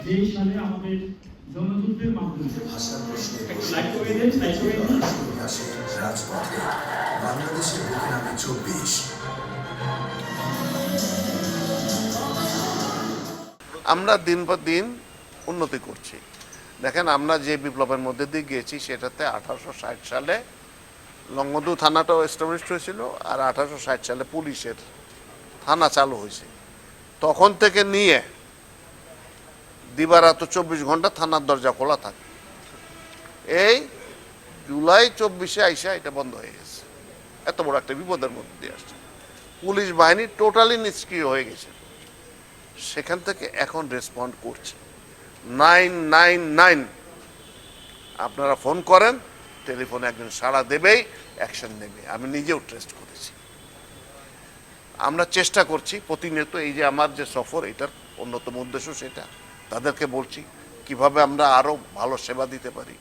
যেই সালে আমাদের জনযুদ্ধের মাধ্যমে রাজপথে বাংলাদেশের বুকে নামে 24। আমরা দিন পর দিন উন্নতি করছি। দেখেন, আমরা যে বিপ্লবের মধ্যে দিয়ে গিয়েছি সেটাতে 1860 সালে লংগদু থানাটাও এস্টাবলিশ হয়েছিল, আর 1860 সালে পুলিশের থানা চালু হয়েছে। তখন থেকে নিয়ে দিবারাত 24 ঘন্টা থানার দরজা খোলা থাকে। এই জুলাই 24-এ আইসা এটা বন্ধ হয়ে গেছে। এত বড় একটা বিপদের মধ্যে দিয়ে আসছে, পুলিশ বাহিনী টোটালি নিষ্ক্রিয় হয়ে গেছে। সেখান থেকে এখন রেসপন্ড করছে 999। আপনারা ফোন করেন, টেলিফোনে একজন সাড়া দেবেই, অ্যাকশন নেবে। আমি নিজেও ট্রেস্ট করেছি। আমরা চেষ্টা করছি প্রতিনিয়ত, এই যে আমার যে সফর, এটার অন্যতম উদ্দেশ্য সেটা। তাদেরকে বলছি কিভাবে আমরা আরো ভালো সেবা দিতে পারি।